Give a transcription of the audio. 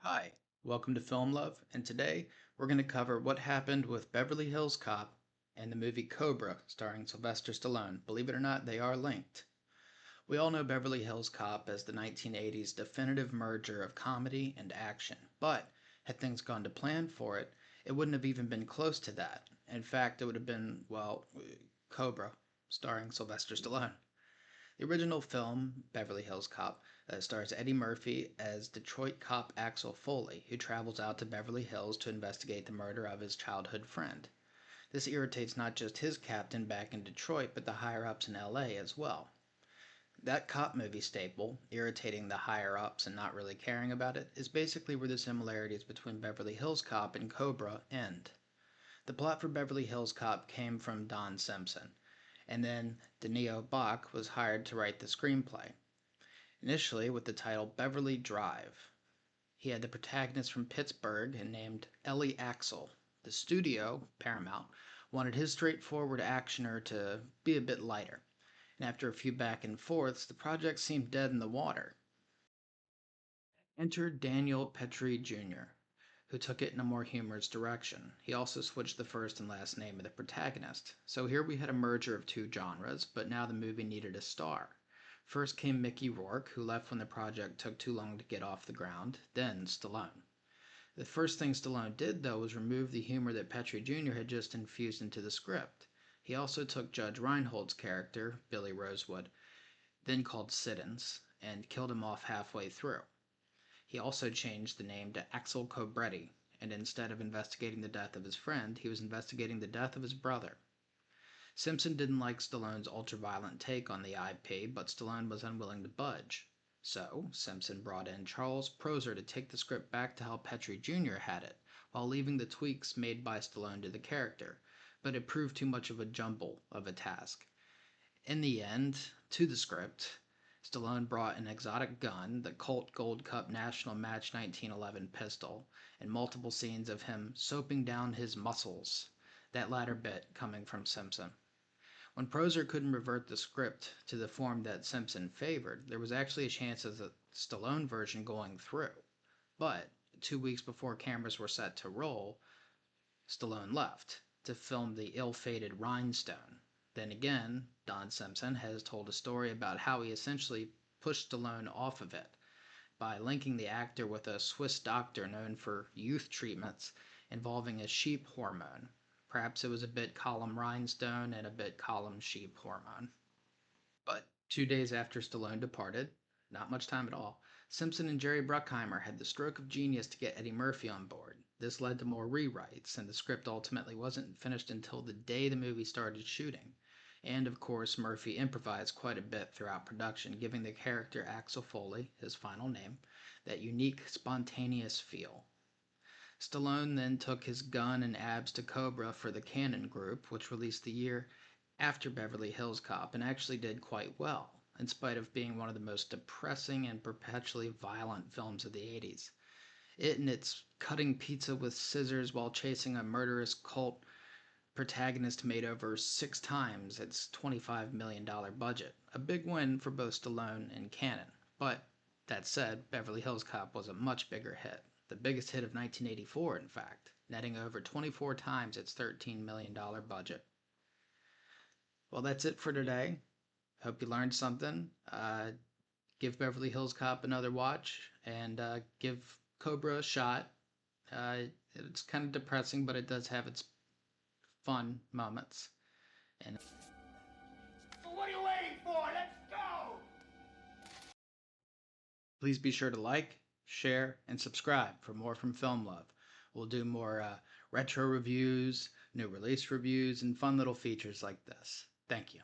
Hi, welcome to Film Love, and today we're going to cover what happened with Beverly Hills Cop and the movie Cobra starring Sylvester Stallone. Believe it or not, they are linked. We all know Beverly Hills Cop as the 1980s definitive merger of comedy and action, but had things gone to plan for it, it wouldn't have even been close to that. In fact, it would have been, Cobra starring Sylvester Stallone. The original film, Beverly Hills Cop, stars Eddie Murphy as Detroit cop Axel Foley, who travels out to Beverly Hills to investigate the murder of his childhood friend. This irritates not just his captain back in Detroit, but the higher ups in LA as well. That cop movie staple, irritating the higher ups and not really caring about it, is basically where the similarities between Beverly Hills Cop and Cobra end. The plot for Beverly Hills Cop came from Don Simpson, and then Danilo Bach was hired to write the screenplay, initially with the title Beverly Drive. He had the protagonist from Pittsburgh and named Ellie Axel. The studio, Paramount, wanted his straightforward actioner to be a bit lighter, and after a few back and forths, the project seemed dead in the water. Enter Daniel Petrie Jr., who took it in a more humorous direction. He also switched the first and last name of the protagonist. So here we had a merger of two genres, but now the movie needed a star. First came Mickey Rourke, who left when the project took too long to get off the ground, then Stallone. The first thing Stallone did, though, was remove the humor that Petrie Jr. had just infused into the script. He also took Judge Reinhold's character, Billy Rosewood, then called Siddons, and killed him off halfway through. He also changed the name to Axel Cobretti, and instead of investigating the death of his friend, he was investigating the death of his brother. Simpson didn't like Stallone's ultra-violent take on the IP, but Stallone was unwilling to budge. So, Simpson brought in Charles Proser to take the script back to how Petrie Jr. had it, while leaving the tweaks made by Stallone to the character, but it proved too much of a jumble of a task. In the end, to the script, Stallone brought an exotic gun, the Colt Gold Cup National Match 1911 pistol, and multiple scenes of him soaping down his muscles, that latter bit coming from Simpson. When Proser couldn't revert the script to the form that Simpson favored, there was actually a chance of the Stallone version going through. But 2 weeks before cameras were set to roll, Stallone left to film the ill-fated Rhinestone. Then again, Don Simpson has told a story about how he essentially pushed Stallone off of it by linking the actor with a Swiss doctor known for youth treatments involving a sheep hormone. Perhaps it was a bit column rhinestone and a bit column sheep hormone. But 2 days after Stallone departed, not much time at all, Simpson and Jerry Bruckheimer had the stroke of genius to get Eddie Murphy on board. This led to more rewrites, and the script ultimately wasn't finished until the day the movie started shooting. And of course, Murphy improvised quite a bit throughout production, giving the character Axel Foley, his final name, that unique, spontaneous feel. Stallone then took his gun and abs to Cobra for the Cannon Group, which released the year after Beverly Hills Cop and actually did quite well, in spite of being one of the most depressing and perpetually violent films of the 80s. It and its cutting pizza with scissors while chasing a murderous cult protagonist made over 6 times its $25 million budget, a big win for both Stallone and Cannon. But that said, Beverly Hills Cop was a much bigger hit, the biggest hit of 1984 in fact, netting over 24 times its $13 million budget. Well, that's it for today. Hope you learned something. Give Beverly Hills Cop another watch and give Cobra a shot. It's kind of depressing, but it does have its fun moments. And So what are you waiting for? Let's go! please be sure to like, share, and subscribe for more from Film Love. We'll do more retro reviews, new release reviews, and fun little features like this. Thank you.